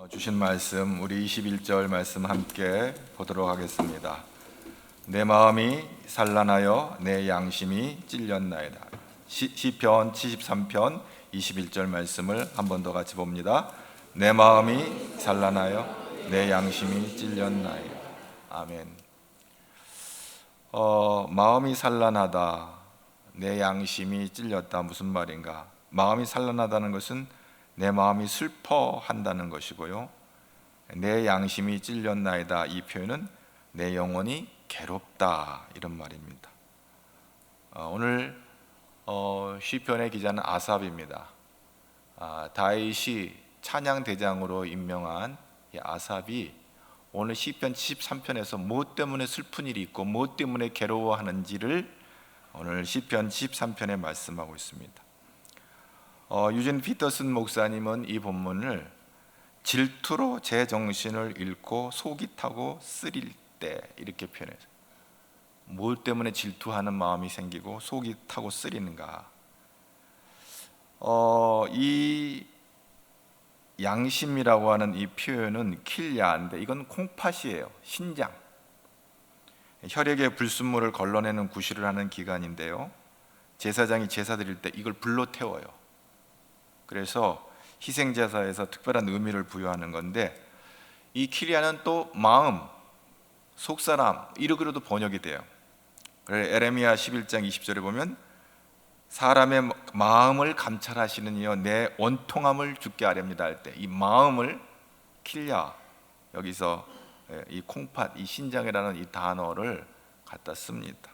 주신 말씀, 우리 21절 말씀 함께 보도록 하겠습니다. 내 마음이 산란하여 내 양심이 찔렸나이다. 시편 73편 21절 말씀을 한 번 더 같이 봅니다. 내 마음이 산란하여 내 양심이 찔렸나이다. 아멘. 마음이 산란하다, 내 양심이 찔렸다, 무슨 말인가? 마음이 산란하다는 것은 내 마음이 슬퍼한다는 것이고요, 내 양심이 찔렸나이다, 이 표현은 내 영혼이 괴롭다, 이런 말입니다. 오늘 시편의 기자는 아삽입니다. 다윗이 찬양 대장으로 임명한 이 아삽이 오늘 시편 73편에서 무엇 때문에 슬픈 일이 있고 무엇 때문에 괴로워하는지를 오늘 시편 73편에 말씀하고 있습니다. 유진 피터슨 목사님은 이 본문을 질투로 제 정신을 잃고 속이 타고 쓰릴 때, 이렇게 표현해요. 무엇 때문에 질투하는 마음이 생기고 속이 타고 쓰리는가? 이 양심이라고 하는 이 표현은 킬야인데, 이건 콩팥이에요. 신장, 혈액의 불순물을 걸러내는 구실을 하는 기관인데요, 제사장이 제사 드릴 때 이걸 불로 태워요. 그래서 희생제사에서 특별한 의미를 부여하는 건데, 이 킬야는 또 마음, 속사람, 이렇게로도 번역이 돼요. 그래서 에레미야 11장 20절에 보면 사람의 마음을 감찰하시는 이여 내 원통함을 주께 아렵니다 할 때, 이 마음을 킬야, 여기서 이 콩팥, 이 신장이라는 이 단어를 갖다 씁니다.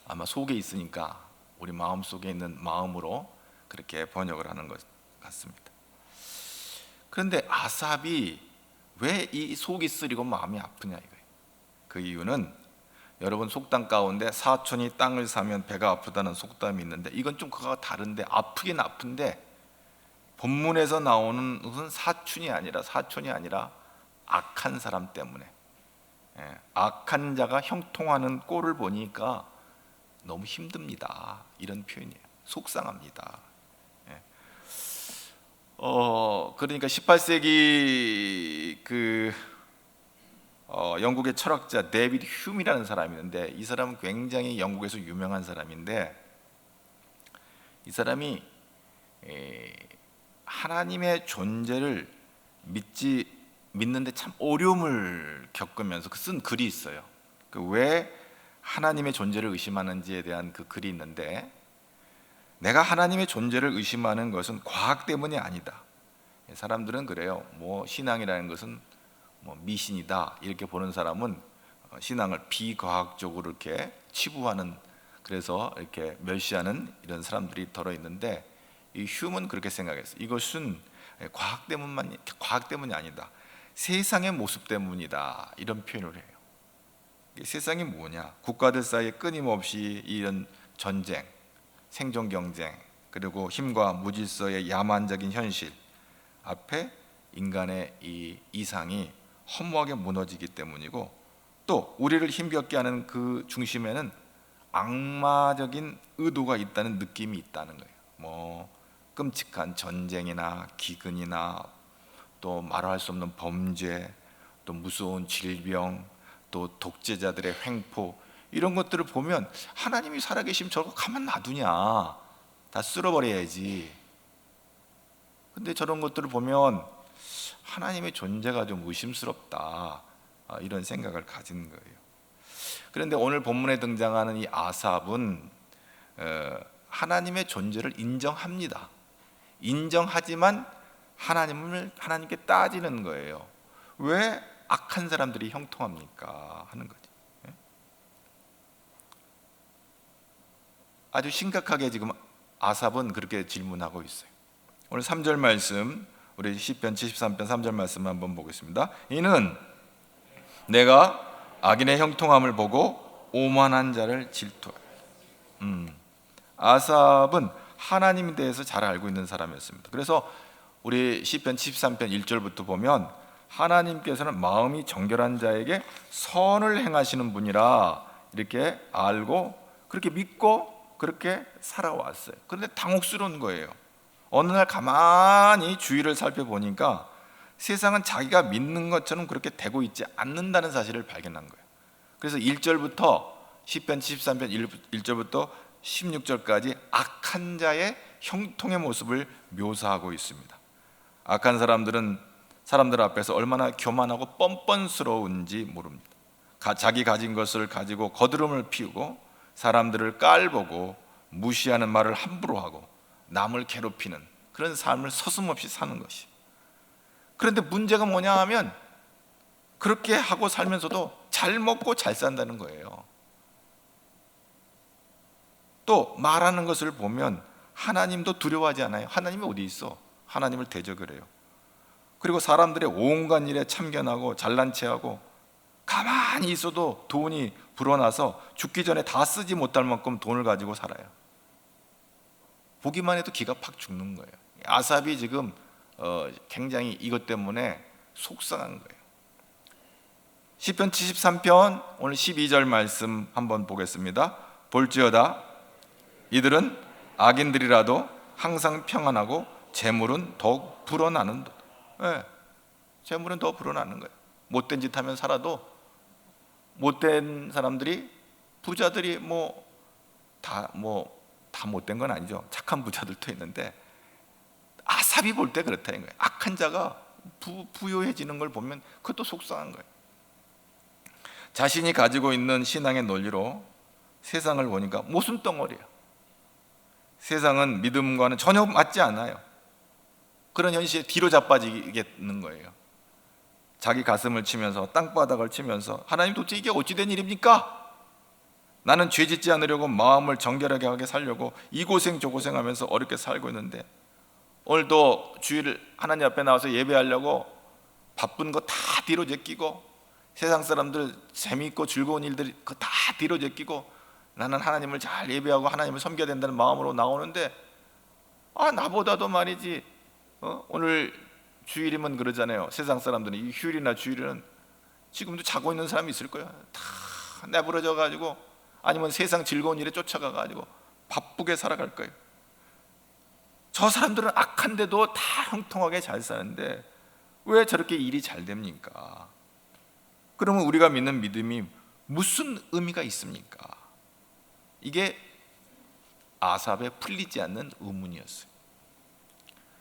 아마 속에 있으니까 우리 마음 속에 있는 마음으로 그렇게 번역을 하는 것 같습니다. 그런데 아삽이 왜 이 속이 쓰리고 마음이 아프냐 이거예요. 그 이유는, 여러분 속담 가운데 사촌이 땅을 사면 배가 아프다는 속담이 있는데, 이건 좀 그거와 다른데, 아프긴 아픈데 본문에서 나오는 것은 사촌이 아니라 악한 사람 때문에, 악한 자가 형통하는 꼴을 보니까 너무 힘듭니다, 이런 표현이에요. 속상합니다. 그러니까 18세기 영국의 철학자 데이비드 휴미라는 사람이 있는데, 이 사람은 굉장히 영국에서 유명한 사람인데, 이 사람이 하나님의 존재를 믿는데 참 어려움을 겪으면서 쓴 글이 있어요. 왜 하나님의 존재를 의심하는지에 대한 그 글이 있는데, 내가 하나님의 존재를 의심하는 것은 과학 때문이 아니다. 사람들은 그래요. 신앙이라는 것은 미신이다, 이렇게 보는 사람은 신앙을 비과학적으로 이렇게 치부하는, 그래서 이렇게 멸시하는 이런 사람들이 더러 있는데, 이 휴먼은 그렇게 생각했어요. 이것은 과학 때문이 아니다, 세상의 모습 때문이다, 이런 표현을 해요. 세상이 뭐냐? 국가들 사이에 끊임없이 이런 전쟁, 생존 경쟁, 그리고 힘과 무질서의 야만적인 현실 앞에 인간의 이 이상이 허무하게 무너지기 때문이고, 또 우리를 힘겹게 하는 그 중심에는 악마적인 의도가 있다는 느낌이 있다는 거예요. 끔찍한 전쟁이나 기근이나 또 말할 수 없는 범죄, 또 무서운 질병, 또 독재자들의 횡포, 이런 것들을 보면 하나님이 살아계시면 저거 가만 놔두냐, 다 쓸어버려야지. 근데 저런 것들을 보면 하나님의 존재가 좀 의심스럽다, 이런 생각을 가진 거예요. 그런데 오늘 본문에 등장하는 이 아삽은 하나님의 존재를 인정합니다. 인정하지만 하나님께 따지는 거예요. 왜 악한 사람들이 형통합니까? 하는 거죠. 아주 심각하게 지금 아삽은 그렇게 질문하고 있어요. 오늘 3절 말씀, 우리 시편 73편 3절 말씀 한번 보겠습니다. 이는 내가 악인의 형통함을 보고 오만한 자를 질투하여. 아삽은 하나님에 대해서 잘 알고 있는 사람이었습니다. 그래서 우리 시편 73편 1절부터 보면, 하나님께서는 마음이 정결한 자에게 선을 행하시는 분이라 이렇게 알고 그렇게 믿고 그렇게 살아왔어요. 그런데 당혹스러운 거예요. 어느 날 가만히 주위를 살펴보니까 세상은 자기가 믿는 것처럼 그렇게 되고 있지 않는다는 사실을 발견한 거예요. 그래서 1절부터 시편 73편 1절부터 16절까지 악한 자의 형통의 모습을 묘사하고 있습니다. 악한 사람들 앞에서 얼마나 교만하고 뻔뻔스러운지 모릅니다. 자기 가진 것을 가지고 거드름을 피우고 사람들을 깔보고 무시하는 말을 함부로 하고 남을 괴롭히는 그런 삶을 서슴없이 사는 것이. 그런데 문제가 뭐냐 하면 그렇게 하고 살면서도 잘 먹고 잘 산다는 거예요. 또 말하는 것을 보면 하나님도 두려워하지 않아요. 하나님이 어디 있어? 하나님을 대적을 해요. 그리고 사람들의 온갖 일에 참견하고 잘난 체하고 가만히 있어도 돈이 불어나서 죽기 전에 다 쓰지 못할 만큼 돈을 가지고 살아요. 보기만 해도 기가 팍 죽는 거예요. 아삽이 지금 굉장히 이것 때문에 속상한 거예요. 시편 73편 오늘 12절 말씀 한번 보겠습니다. 볼지어다 이들은 악인들이라도 항상 평안하고 재물은 더욱 불어나는 것. 네, 재물은 더 불어나는 거예요. 못된 짓 하면 살아도 못된 사람들이 부자들이 다 못된 건 아니죠. 착한 부자들도 있는데 아삽이 볼 때 그렇다는 거예요. 악한 자가 부유해지는 걸 보면 그것도 속상한 거예요. 자신이 가지고 있는 신앙의 논리로 세상을 보니까 모순 덩어리예요. 세상은 믿음과는 전혀 맞지 않아요. 그런 현실에 뒤로 자빠지겠는 거예요. 자기 가슴을 치면서 땅바닥을 치면서 하나님 도대체 이게 어찌된 일입니까? 나는 죄 짓지 않으려고 마음을 정결하게 하게 살려고 이 고생 저 고생하면서 어렵게 살고 있는데 오늘도 주일 하나님 앞에 나와서 예배하려고 바쁜 거 다 뒤로 제끼고 세상 사람들 재미있고 즐거운 일들이 그거 다 뒤로 제끼고 나는 하나님을 잘 예배하고 하나님을 섬겨야 된다는 마음으로 나오는데 나보다도 말이지 오늘 주일이면 그러잖아요. 세상 사람들은 이 휴일이나 주일은 지금도 자고 있는 사람이 있을 거예요. 다 내버려져 가지고 아니면 세상 즐거운 일에 쫓아가 가지고 바쁘게 살아갈 거예요. 저 사람들은 악한데도 다 형통하게 잘 사는데 왜 저렇게 일이 잘 됩니까? 그러면 우리가 믿는 믿음이 무슨 의미가 있습니까? 이게 아삽에 풀리지 않는 의문이었어요.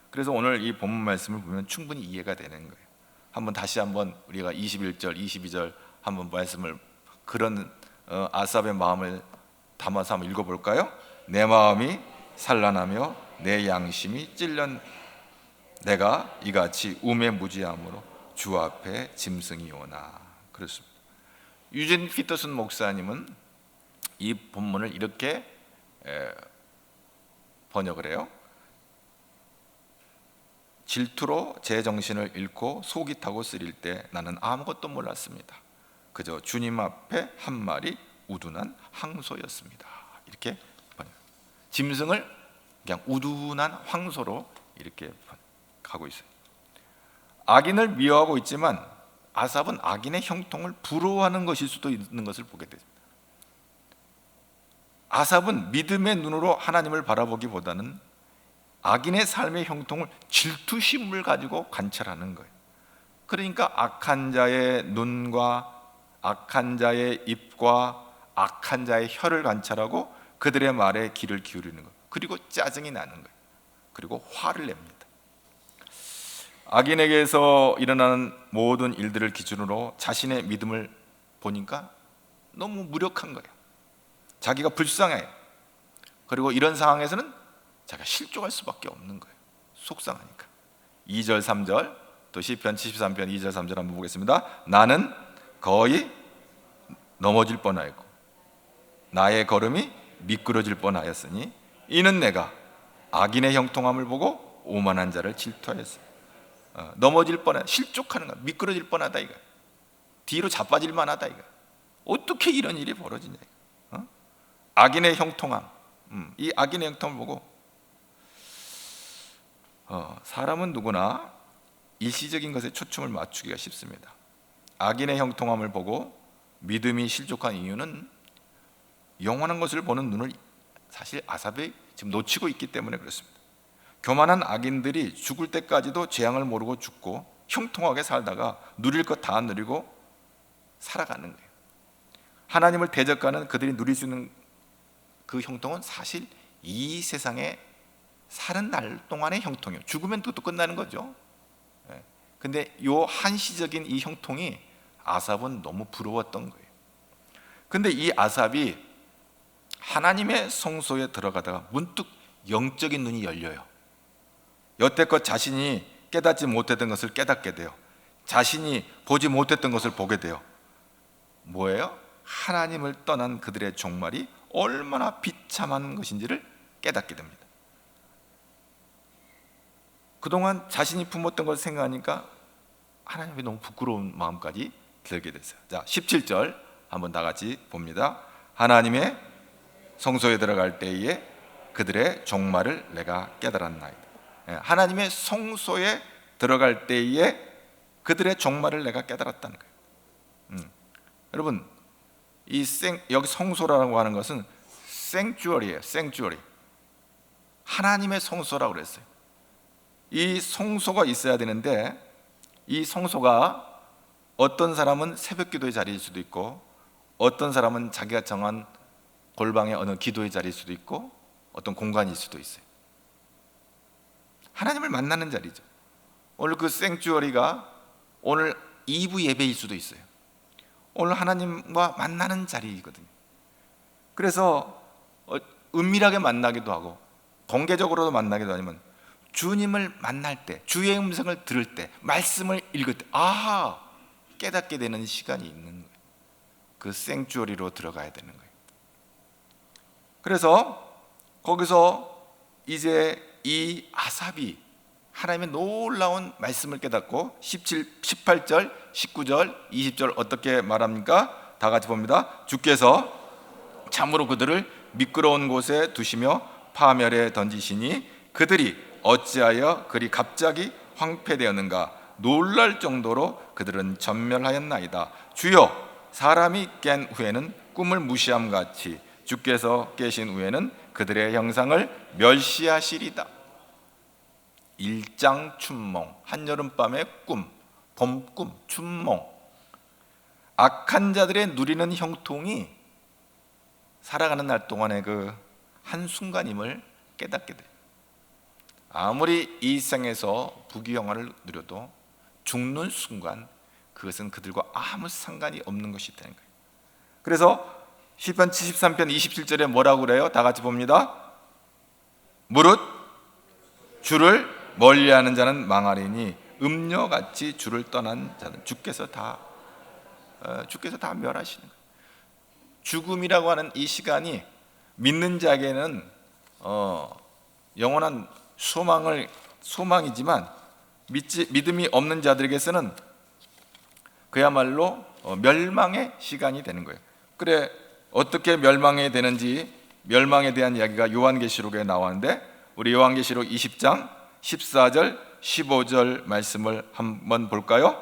그래서 오늘 이 본문 말씀을 보면 충분히 이해가 되는 거예요. 다시 한번 우리가 21절, 22절 한번 말씀을 그런 아삽의 마음을 담아서 한번 읽어볼까요? 내 마음이 산란하며 내 양심이 찔려 내가 이같이 우매무지함으로 주 앞에 짐승이 오나. 그렇습니다. 유진 피터슨 목사님은 이 본문을 이렇게 번역을 해요. 질투로 제 정신을 잃고 속이 타고 쓰릴 때 나는 아무것도 몰랐습니다. 그저 주님 앞에 한 마리 우둔한 황소였습니다. 이렇게 번역. 짐승을 그냥 우둔한 황소로 이렇게 가고 있어요. 악인을 미워하고 있지만 아삽은 악인의 형통을 부러워하는 것일 수도 있는 것을 보게 됩니다. 아삽은 믿음의 눈으로 하나님을 바라보기보다는 악인의 삶의 형통을 질투심을 가지고 관찰하는 거예요. 그러니까 악한 자의 눈과 악한 자의 입과 악한 자의 혀를 관찰하고 그들의 말에 귀를 기울이는 거예요. 그리고 짜증이 나는 거예요. 그리고 화를 냅니다. 악인에게서 일어나는 모든 일들을 기준으로 자신의 믿음을 보니까 너무 무력한 거예요. 자기가 불쌍해요. 그리고 이런 상황에서는 자기가 실족할 수밖에 없는 거예요. 속상하니까. 2절 3절 또 시편 73편 2절 3절 한번 보겠습니다. 나는 거의 넘어질 뻔하였고 나의 걸음이 미끄러질 뻔하였으니 이는 내가 악인의 형통함을 보고 오만한 자를 질투하였습니다. 넘어질 뻔한, 실족하는 거야. 미끄러질 뻔하다 이거. 뒤로 자빠질 만하다 이거. 어떻게 이런 일이 벌어지냐 이거. 악인의 형통함. 이 악인의 형통을 보고 사람은 누구나 일시적인 것에 초점을 맞추기가 쉽습니다. 악인의 형통함을 보고 믿음이 실족한 이유는 영원한 것을 보는 눈을 사실 아삽이 지금 놓치고 있기 때문에 그렇습니다. 교만한 악인들이 죽을 때까지도 재앙을 모르고 죽고 형통하게 살다가 누릴 것 다 누리고 살아가는 거예요. 하나님을 대적하는 그들이 누릴 수 있는 그 형통은 사실 이 세상에 사는 날 동안의 형통이에요. 죽으면 그것도 끝나는 거죠. 근데 요 한시적인 이 형통이 아삽은 너무 부러웠던 거예요. 근데 이 아삽이 하나님의 성소에 들어가다가 문득 영적인 눈이 열려요. 여태껏 자신이 깨닫지 못했던 것을 깨닫게 돼요. 자신이 보지 못했던 것을 보게 돼요. 뭐예요? 하나님을 떠난 그들의 종말이 얼마나 비참한 것인지를 깨닫게 됩니다. 그동안 자신이 품었던 것을 생각하니까 하나님이 너무 부끄러운 마음까지 들게 됐어요. 자, 17절 한번 다 같이 봅니다. 하나님의 성소에 들어갈 때에 그들의 종말을 내가 깨달았나이다. 하나님의 성소에 들어갈 때에 그들의 종말을 내가 깨달았다는 거예요. 여러분, 여기 성소라고 하는 것은 생츄어리예요. 생츄어리. 하나님의 성소라고 그랬어요. 이 성소가 있어야 되는데 이 성소가 어떤 사람은 새벽기도의 자리일 수도 있고 어떤 사람은 자기가 정한 골방의 어느 기도의 자리일 수도 있고 어떤 공간일 수도 있어요. 하나님을 만나는 자리죠. 오늘 그 생츄어리가 오늘 2부 예배일 수도 있어요. 오늘 하나님과 만나는 자리이거든요. 그래서 은밀하게 만나기도 하고 공개적으로도 만나기도 하지만 주님을 만날 때, 주의 음성을 들을 때, 말씀을 읽을 때 아하! 깨닫게 되는 시간이 있는 거예요. 그 생츄어리로 들어가야 되는 거예요. 그래서 거기서 이제 이 아삽이 하나님의 놀라운 말씀을 깨닫고 18절, 19절, 20절 어떻게 말합니까? 다 같이 봅니다. 주께서 참으로 그들을 미끄러운 곳에 두시며 파멸에 던지시니 그들이 어찌하여 그리 갑자기 황폐되었는가? 놀랄 정도로 그들은 전멸하였나이다. 주여, 사람이 깬 후에는 꿈을 무시함같이 주께서 깨신 후에는 그들의 형상을 멸시하시리다. 일장춘몽, 한여름밤의 꿈, 봄꿈, 춘몽. 악한 자들의 누리는 형통이 살아가는 날 동안의 그 한순간임을 깨닫게 돼요. 아무리 이 생에서 부귀영화를 누려도 죽는 순간 그것은 그들과 아무 상관이 없는 것이 되는 거예요. 그래서 시편 73편 27절에 뭐라고 그래요? 다 같이 봅니다. 무릇 주를 멀리하는 자는 망하리니 음녀같이 주를 떠난 자는 주께서 다 멸하시는 거예요. 죽음이라고 하는 이 시간이 믿는 자에게는 영원한 소망이지만 믿음이 없는 자들에게서는 그야말로 멸망의 시간이 되는 거예요. 그래, 어떻게 멸망이 되는지 멸망에 대한 이야기가 요한계시록에 나왔는데 우리 요한계시록 20장 14절 15절 말씀을 한번 볼까요?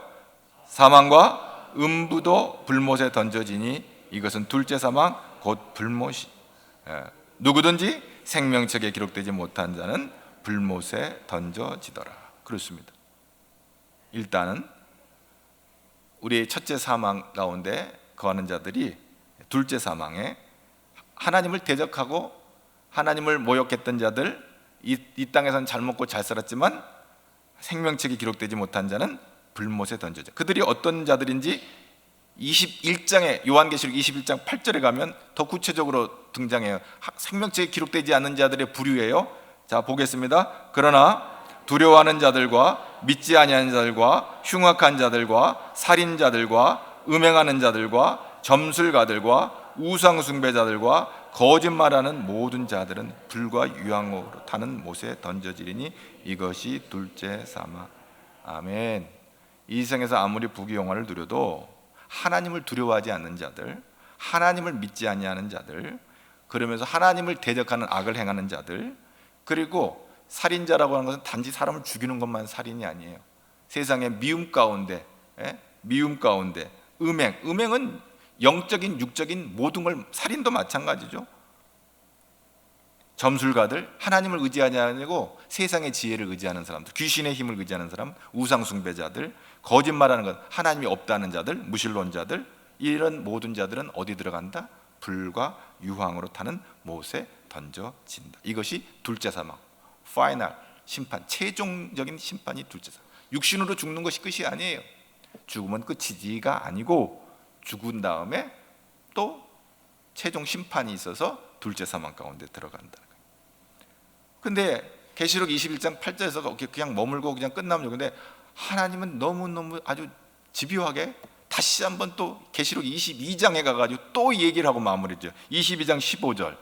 사망과 음부도 불못에 던져지니 이것은 둘째 사망 곧 불못이 누구든지 생명책에 기록되지 못한 자는 불못에 던져지더라. 그렇습니다. 일단은 우리의 첫째 사망 가운데 거하는 자들이 둘째 사망에 하나님을 대적하고 하나님을 모욕했던 자들, 이 땅에서는 잘 먹고 잘 살았지만 생명책이 기록되지 못한 자는 불못에 던져져. 그들이 어떤 자들인지 21장에 요한계시록 21장 8절에 가면 더 구체적으로 등장해요. 생명책에 기록되지 않는 자들의 부류예요. 자, 보겠습니다. 그러나 두려워하는 자들과 믿지 아니하는 자들과 흉악한 자들과 살인자들과 음행하는 자들과 점술가들과 우상숭배자들과 거짓말하는 모든 자들은 불과 유황으로 타는 못에 던져지리니 이것이 둘째 사망. 아멘. 이 세상에서 아무리 부귀영화를 누려도 하나님을 두려워하지 않는 자들, 하나님을 믿지 아니하는 자들, 그러면서 하나님을 대적하는 악을 행하는 자들, 그리고 살인자라고 하는 것은 단지 사람을 죽이는 것만 살인이 아니에요. 세상의 미움 가운데 음행은 영적인 육적인 모든 걸, 살인도 마찬가지죠. 점술가들, 하나님을 의지하지 않고 세상의 지혜를 의지하는 사람들, 귀신의 힘을 의지하는 사람, 우상 숭배자들, 거짓말하는 것, 하나님이 없다는 자들, 무신론자들, 이런 모든 자들은 어디 들어간다? 불과 유황으로 타는 못에 던져진다. 이것이 둘째 사망, 파이널 심판, 최종적인 심판이 둘째 사망. 육신으로 죽는 것이 끝이 아니에요. 죽으면 끝이지가 아니고 죽은 다음에 또 최종 심판이 있어서 둘째 사망 가운데 들어간다는 거예요. 근데 계시록 21장 8절에서 그냥 머물고 그냥 끝나면, 근데 하나님은 너무너무 아주 집요하게 다시 한번 또 계시록 22장에 가가지고 또 얘기를 하고 마무리죠. 22장 15절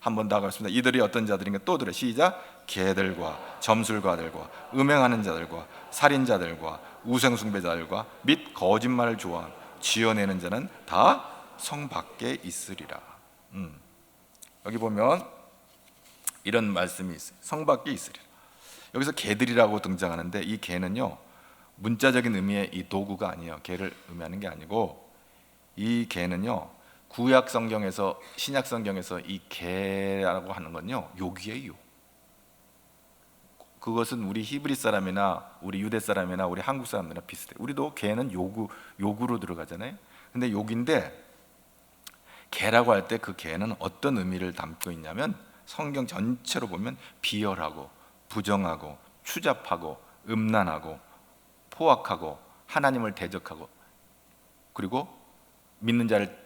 한번 더 가겠습니다. 이들이 어떤 자들인가 또 들어. 시작. 개들과 점술가들과 음행하는 자들과 살인자들과 우상숭배자들과 및 거짓말을 좋아하는 지어내는 자는 다 성 밖에 있으리라. 여기 보면 이런 말씀이 있어요. 성 밖에 있으리라. 여기서 개들이라고 등장하는데, 이 개는요 문자적인 의미의 이 도구가 아니에요. 개를 의미하는 게 아니고, 이 개는요 구약 성경에서, 신약 성경에서 이 개라고 하는 건요 욕이에요. 그것은 우리 히브리 사람이나 우리 유대 사람이나 우리 한국 사람들이나 비슷해. 우리도 개는 욕으로 들어가잖아요. 근데 욕인데, 개라고 할 때 그 개는 어떤 의미를 담고 있냐면, 성경 전체로 보면 비열하고 부정하고 추잡하고 음란하고 포악하고 하나님을 대적하고, 그리고 믿는 자를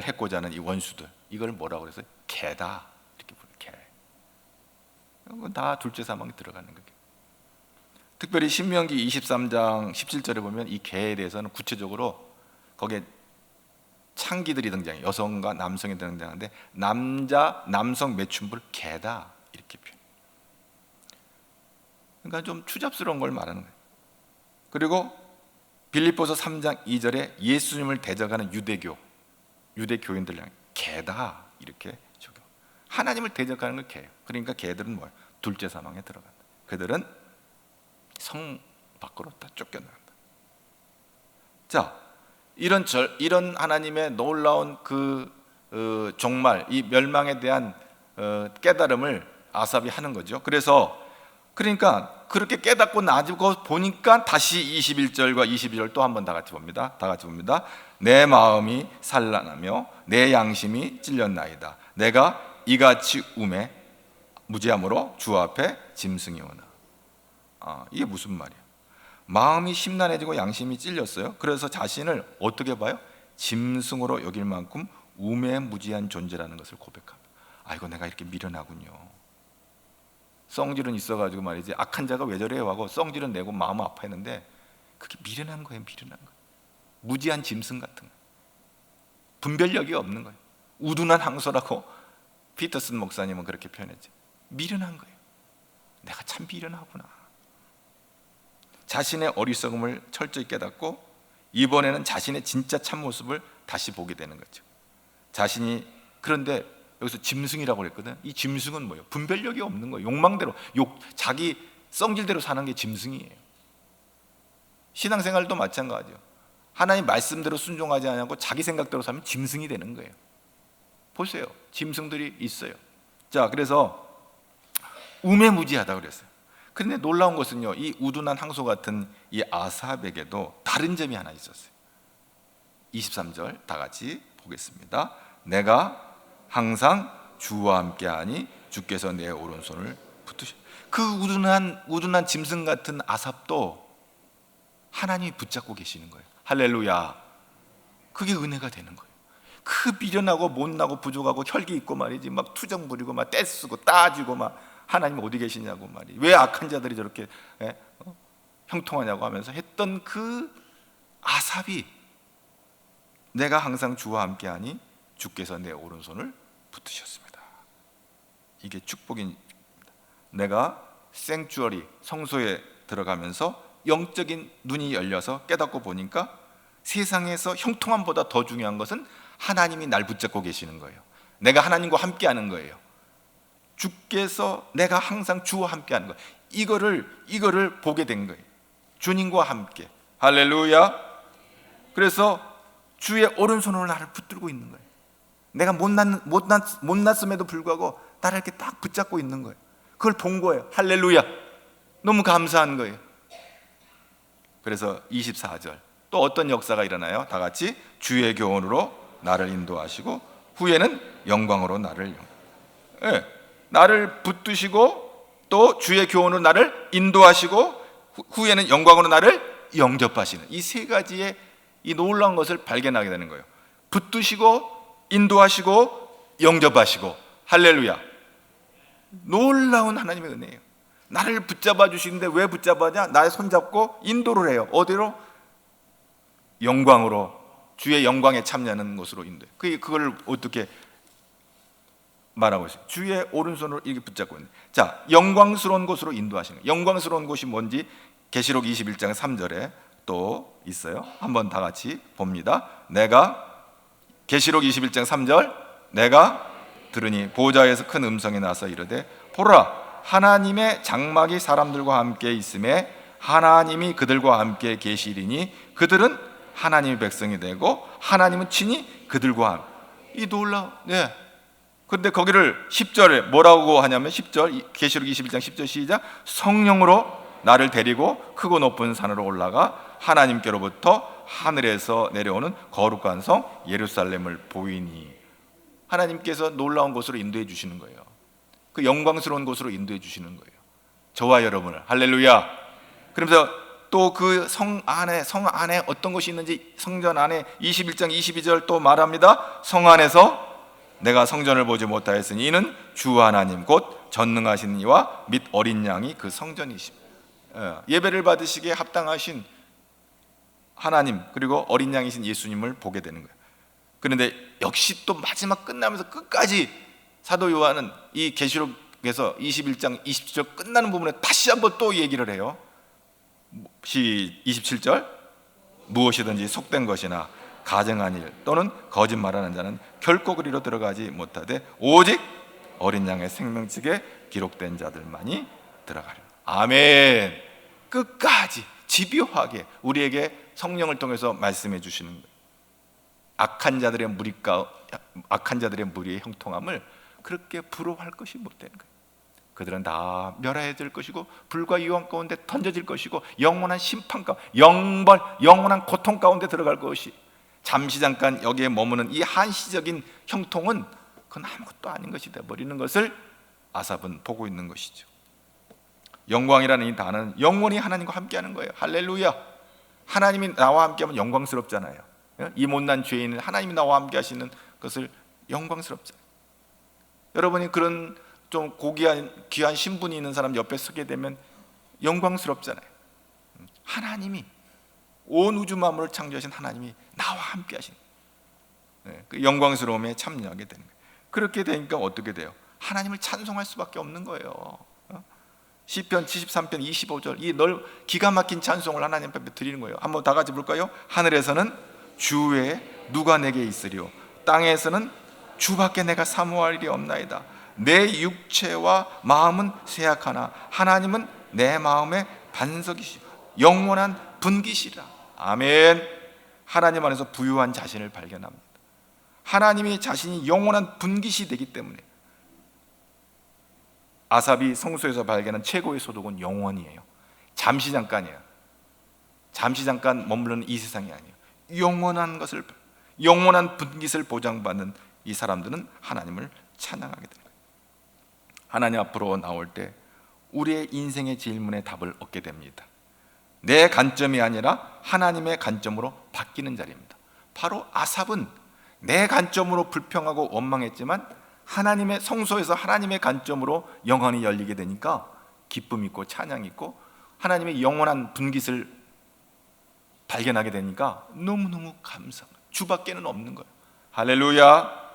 해코자 하는 이 원수들, 이걸 뭐라고 그래서 개다 이렇게 부르는. 개. 이건 다 둘째 사망에 들어가는 거예요. 특별히 신명기 23장 17절에 보면 이 개에 대해서는 구체적으로 거기에 창기들이 등장해요. 여성과 남성이 등장하는데, 남성 매춘부를 개다 이렇게 표현. 그러니까 좀 추잡스러운 걸 말하는 거예요. 그리고 빌립보서 3장 2절에 예수님을 대적하는 유대 교인들 향해 개다 이렇게 적용. 하나님을 대적하는 걸 개예요. 그러니까 개들은 뭐예요? 둘째 사망에 들어간다. 그들은 성 밖으로 다 쫓겨나간다. 자, 이런 하나님의 놀라운 종말, 이 멸망에 대한 깨달음을 아삽이 하는 거죠. 그러니까 그렇게 깨닫고 나지고 보니까 다시 21절과 22절 또 한 번 다 같이 봅니다. 내 마음이 산란하며 내 양심이 찔렸나이다. 내가 이같이 무지함으로 주 앞에 짐승이 오나. 이게 무슨 말이야? 마음이 심란해지고 양심이 찔렸어요. 그래서 자신을 어떻게 봐요? 짐승으로 여길 만큼 우매무지한 존재라는 것을 고백합니다. 아이고, 내가 이렇게 미련하군요. 썽질은 있어가지고 말이지, 악한 자가 왜 저래요 하고 썽질은 내고 마음 아파했는데, 그게 미련한 거예요. 무지한 짐승 같은 거예요. 분별력이 없는 거예요. 우둔한 항소라고 피터슨 목사님은 그렇게 표현했죠. 미련한 거예요. 내가 참 미련하구나. 자신의 어리석음을 철저히 깨닫고 이번에는 자신의 진짜 참모습을 다시 보게 되는 거죠. 그런데 여기서 짐승이라고 그랬거든. 이 짐승은 뭐예요? 분별력이 없는 거예요. 욕망대로, 자기 썽질대로 사는 게 짐승이에요. 신앙생활도 마찬가지예요. 하나님 말씀대로 순종하지 않고 자기 생각대로 살면 짐승이 되는 거예요. 보세요. 짐승들이 있어요. 자, 그래서 우매무지하다 그랬어요. 그런데 놀라운 것은요, 이 우둔한 항소 같은 이 아삽에게도 다른 점이 하나 있었어요. 23절 다 같이 보겠습니다. 내가 항상 주와 함께하니 주께서 내 오른손을 붙드시. 그 우둔한 짐승 같은 아삽도 하나님이 붙잡고 계시는 거예요. 할렐루야. 그게 은혜가 되는 거예요. 그 미련하고 못나고 부족하고 혈기 있고 말이지, 막 투정 부리고 막 떼쓰고 따지고 막 하나님 어디 계시냐고 말이지, 왜 악한 자들이 저렇게 형통하냐고 하면서 했던 그 아삽이, 내가 항상 주와 함께하니 주께서 내 오른손을 붙드셨습니다. 이게 축복입니다. 내가 생추어리, 성소에 들어가면서 영적인 눈이 열려서 깨닫고 보니까 세상에서 형통함보다 더 중요한 것은 하나님이 날 붙잡고 계시는 거예요. 내가 하나님과 함께하는 거예요. 주께서, 내가 항상 주와 함께하는 거예요. 이거를 보게 된 거예요. 주님과 함께. 할렐루야. 그래서 주의 오른손으로 나를 붙들고 있는 거예요. 내가 못났음에도 불구하고 나를 이렇게 딱 붙잡고 있는 거예요. 그걸 본 거예요. 할렐루야. 너무 감사한 거예요. 그래서 24절 또 어떤 역사가 일어나요? 다 같이 주의 교훈으로 나를 인도하시고 후에는 영광으로 나를 붙드시고 또 주의 교훈으로 나를 인도하시고 후에는 영광으로 나를 영접하시는 이 세 가지의 이 놀라운 것을 발견하게 되는 거예요. 붙드시고 인도하시고 영접하시고 할렐루야. 놀라운 하나님의 은혜예요. 나를 붙잡아 주시는데 왜 붙잡아냐? 나의 손잡고 인도를 해요. 어디로? 영광으로, 주의 영광에 참여하는 곳으로 인도해요. 그걸 어떻게 말하고 있어요? 주의 오른손으로 이렇게 붙잡고 있는. 자, 영광스러운 곳으로 인도하시는 거예요. 영광스러운 곳이 뭔지 계시록 21장 3절에 또 있어요. 한번 다 같이 봅니다. 계시록 21장 3절 내가 들으니 보좌에서 큰 음성이 나서 이르되 보라 하나님의 장막이 사람들과 함께 있음에 하나님이 그들과 함께 계시리니 그들은 하나님의 백성이 되고 하나님은 친히 그들과 함께. 이 놀라워. 네. 근데 거기를 10절에 뭐라고 하냐면 10절 계시록 21장 10절 시작. 성령으로 나를 데리고 크고 높은 산으로 올라가 하나님께로부터 하늘에서 내려오는 거룩한 성 예루살렘을 보이니. 하나님께서 놀라운 곳으로 인도해 주시는 거예요. 그 영광스러운 곳으로 인도해 주시는 거예요. 저와 여러분을. 할렐루야. 그러면서 또 그 성 안에 어떤 것이 있는지 성전 안에 21장 22절 또 말합니다. 성 안에서 내가 성전을 보지 못하였으니 이는 주 하나님 곧 전능하신 이와 및 어린 양이 그 성전이십니다. 예배를 받으시기에 합당하신 하나님 그리고 어린 양이신 예수님을 보게 되는 거예요. 그런데 역시 또 마지막 끝나면서 끝까지 사도 요한은 이 계시록에서 21장 20절 끝나는 부분에 다시 한번 또 얘기를 해요. 27절 무엇이든지 속된 것이나 가증한 일 또는 거짓말하는 자는 결코 그리로 들어가지 못하되 오직 어린 양의 생명책에 기록된 자들만이 들어가리라. 아멘. 끝까지 집요하게 우리에게 성령을 통해서 말씀해 주시는 거예요. 악한 자들의 무리의 형통함을 그렇게 부러워할 것이 못 되는 거예요. 그들은 다 멸하여질 것이고 불과 유황 가운데 던져질 것이고 영원한 심판 가운데 영원한 고통 가운데 들어갈 것이. 잠시 잠깐 여기에 머무는 이 한시적인 형통은 그건 아무것도 아닌 것이 되어버리는 것을 아삽은 보고 있는 것이죠. 영광이라는 이 단어는 영원히 하나님과 함께하는 거예요. 할렐루야. 하나님이 나와 함께하면 영광스럽잖아요. 이 못난 죄인은 하나님이 나와 함께하시는 것을 영광스럽잖아요. 여러분이 그런 좀 고귀한 귀한 신분이 있는 사람 옆에 서게 되면 영광스럽잖아요. 하나님이 온 우주 만물을 창조하신 하나님이 나와 함께하신 그 영광스러움에 참여하게 되는 거예요. 그렇게 되니까 어떻게 돼요? 하나님을 찬송할 수밖에 없는 거예요. 시편 73편 25절 이 기가 막힌 찬송을 하나님 앞에 드리는 거예요. 한번 다 같이 볼까요? 하늘에서는 주 외에 누가 내게 있으리요 땅에서는 주밖에 내가 사모할 일이 없나이다. 내 육체와 마음은 쇠약하나 하나님은 내 마음의 반석이시오 영원한 분기시라. 아멘. 하나님 안에서 부유한 자신을 발견합니다. 하나님이 자신이 영원한 분기시 되기 때문에 아삽이 성소에서 발견한 최고의 소득은 영원이에요. 잠시 잠깐이에요. 잠시 잠깐 머무르는 이 세상이 아니에요. 영원한 분깃을 보장받는 이 사람들은 하나님을 찬양하게 됩니다. 하나님 앞으로 나올 때 우리의 인생의 질문에 답을 얻게 됩니다. 내 관점이 아니라 하나님의 관점으로 바뀌는 자리입니다. 바로 아삽은 내 관점으로 불평하고 원망했지만 하나님의 성소에서 하나님의 관점으로 영혼이 열리게 되니까 기쁨 있고 찬양 있고 하나님의 영원한 분깃을 발견하게 되니까 너무너무 감사합니다. 주밖에는 없는 거예요. 할렐루야.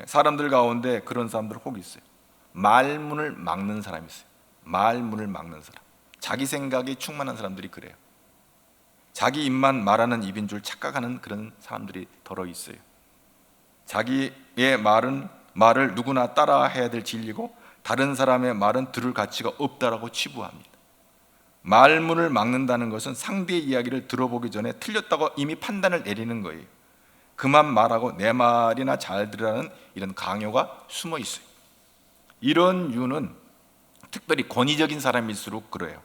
사람들 가운데 그런 사람들 혹 있어요. 말문을 막는 사람이 있어요. 말문을 막는 사람. 자기 생각이 충만한 사람들이 그래요. 자기 입만 말하는 입인 줄 착각하는 그런 사람들이 더러 있어요. 자기의 말을 누구나 따라해야 될 진리고 다른 사람의 말은 들을 가치가 없다라고 치부합니다. 말문을 막는다는 것은 상대의 이야기를 들어보기 전에 틀렸다고 이미 판단을 내리는 거예요. 그만 말하고 내 말이나 잘 들으라는 이런 강요가 숨어 있어요. 이런 이유는 특별히 권위적인 사람일수록 그래요.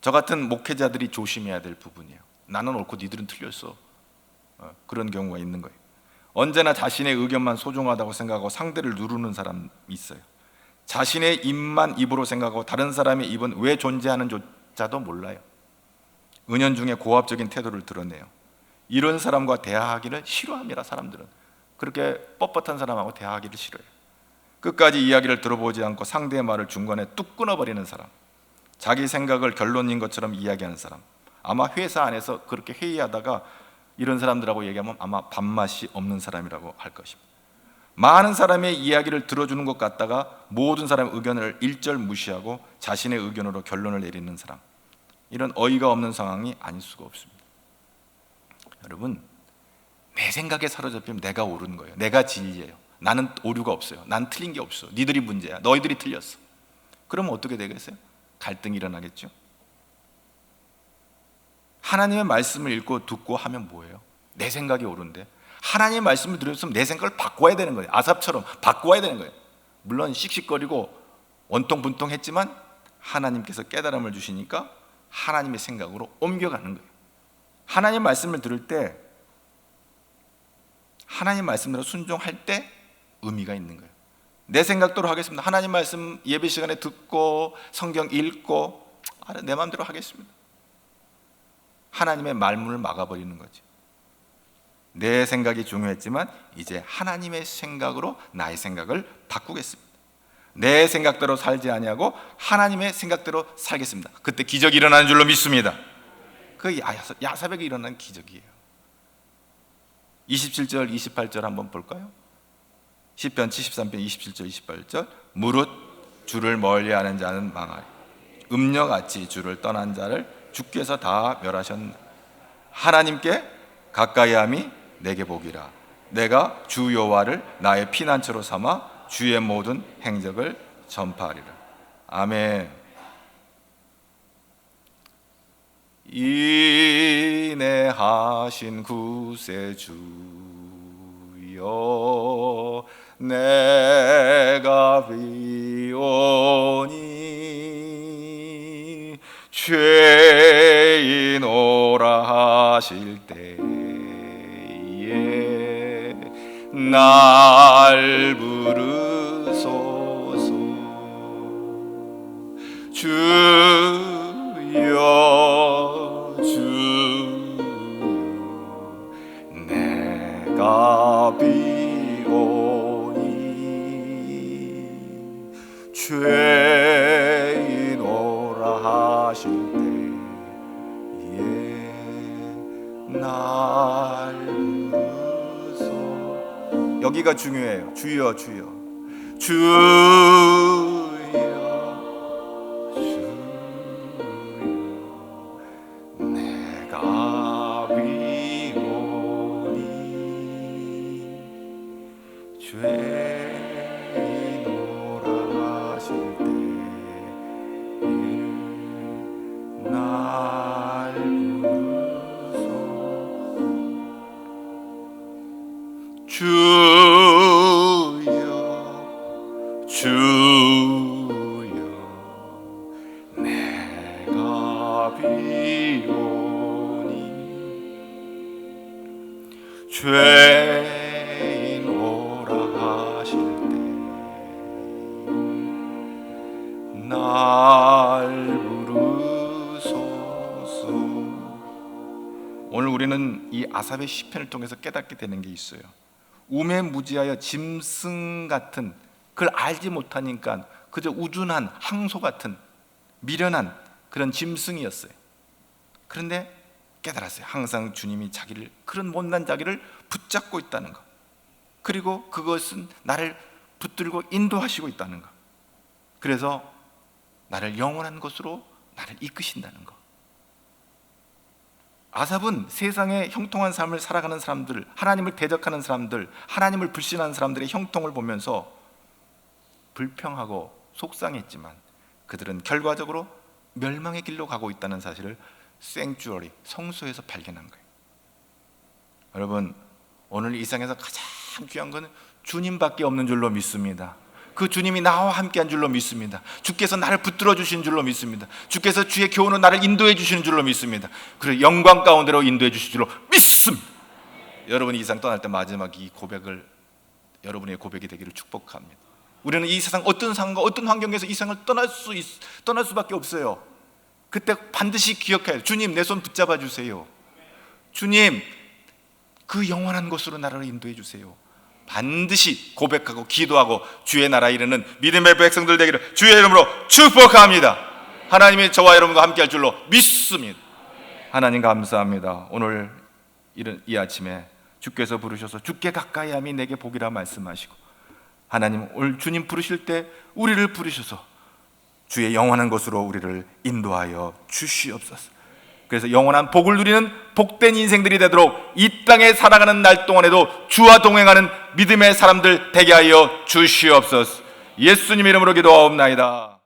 저 같은 목회자들이 조심해야 될 부분이에요. 나는 옳고 니들은 틀렸어. 그런 경우가 있는 거예요. 언제나 자신의 의견만 소중하다고 생각하고 상대를 누르는 사람이 있어요. 자신의 입만 입으로 생각하고 다른 사람의 입은 왜 존재하는조차도 몰라요. 은연중에 고압적인 태도를 드러내요. 이런 사람과 대화하기를 싫어합니다. 사람들은 그렇게 뻣뻣한 사람하고 대화하기를 싫어해요. 끝까지 이야기를 들어보지 않고 상대의 말을 중간에 뚝 끊어버리는 사람, 자기 생각을 결론인 것처럼 이야기하는 사람, 아마 회사 안에서 그렇게 회의하다가 이런 사람들하고 얘기하면 아마 밥맛이 없는 사람이라고 할 것입니다. 많은 사람의 이야기를 들어주는 것 같다가 모든 사람의 의견을 일절 무시하고 자신의 의견으로 결론을 내리는 사람, 이런 어이가 없는 상황이 아닐 수가 없습니다. 여러분, 내 생각에 사로잡히면 내가 옳은 거예요. 내가 진리예요. 나는 오류가 없어요. 난 틀린 게 없어. 니들이 문제야. 너희들이 틀렸어. 그러면 어떻게 되겠어요? 갈등이 일어나겠죠. 하나님의 말씀을 읽고 듣고 하면 뭐예요? 내 생각이 옳은데 하나님의 말씀을 들었으면 내 생각을 바꿔야 되는 거예요. 아삽처럼 바꿔야 되는 거예요. 물론 씩씩거리고 원통분통했지만 하나님께서 깨달음을 주시니까 하나님의 생각으로 옮겨가는 거예요. 하나님 말씀을 들을 때, 하나님 말씀대로 순종할 때 의미가 있는 거예요. 내 생각대로 하겠습니다. 하나님 말씀 예배 시간에 듣고 성경 읽고 내 마음대로 하겠습니다. 하나님의 말문을 막아버리는 거지. 내 생각이 중요했지만 이제 하나님의 생각으로 나의 생각을 바꾸겠습니다. 내 생각대로 살지 아니하고 하나님의 생각대로 살겠습니다. 그때 기적이 일어나는 줄로 믿습니다. 그 야삽에게 일어난 기적이에요. 27절 28절 한번 볼까요? 시편 73편 27절 28절 무릇 주를 멀리하는 자는 망하리 음녀같이 주를 떠난 자를 주께서 다 멸하셨나. 하나님께 가까이함이 내게 복이라. 내가 주 여호와를 나의 피난처로 삼아 주의 모든 행적을 전파하리라. 아멘. 인내하신 구세주여 내가 비오니 죄인오라 하실 때에 날 부르소서. 주여 주여 내가 비오니 죄인오라 하실 때에 날 부르소. 여기가 중요해요. 주여 주여 주여 내가 비오니 죄인오라 하실 때에 날 부르소. 주여 주여 내가 비오니 죄인오라 하실 때에 날 부르소서. 오늘 우리는 이 아삽의 시편을 통해서 깨닫게 되는 게 있어요. 우매무지하여 짐승 같은, 그걸 알지 못하니까 그저 우둔한 항소 같은 미련한 그런 짐승이었어요. 그런데 깨달았어요. 항상 주님이 자기를, 그런 못난 자기를 붙잡고 있다는 것, 그리고 그것은 나를 붙들고 인도하시고 있다는 것, 그래서 나를 영원한 것으로 나를 이끄신다는 것. 아삽은 세상의 형통한 삶을 살아가는 사람들, 하나님을 대적하는 사람들, 하나님을 불신하는 사람들의 형통을 보면서 불평하고 속상했지만 그들은 결과적으로 멸망의 길로 가고 있다는 사실을 생츄어리, 성소에서 발견한 거예요. 여러분, 오늘 이 세상에서 가장 귀한 것은 주님밖에 없는 줄로 믿습니다. 그 주님이 나와 함께한 줄로 믿습니다. 주께서 나를 붙들어 주신 줄로 믿습니다. 주께서 주의 교훈으로 나를 인도해 주시는 줄로 믿습니다. 그리고 영광 가운데로 인도해 주실 줄로 믿습니다. 여러분이 이 세상 떠날 때 마지막 이 고백을, 여러분의 고백이 되기를 축복합니다. 우리는 이 세상 어떤 상황과 어떤 환경에서 이 세상을 떠날 수밖에 없어요. 그때 반드시 기억해요. 주님, 내 손 붙잡아 주세요. 주님, 그 영원한 곳으로 나를 인도해 주세요. 반드시 고백하고 기도하고 주의 나라에 이르는 믿음의 백성들 되기를 주의 이름으로 축복합니다. 하나님이 저와 여러분과 함께 할 줄로 믿습니다. 하나님 감사합니다. 오늘 이 아침에 주께서 부르셔서 주께 가까이 함이 내게 복이라 말씀하시고, 하나님 오늘 주님 부르실 때 우리를 부르셔서 주의 영원한 곳으로 우리를 인도하여 주시옵소서. 그래서 영원한 복을 누리는 복된 인생들이 되도록 이 땅에 살아가는 날 동안에도 주와 동행하는 믿음의 사람들 되게 하여 주시옵소서. 예수님 이름으로 기도하옵나이다.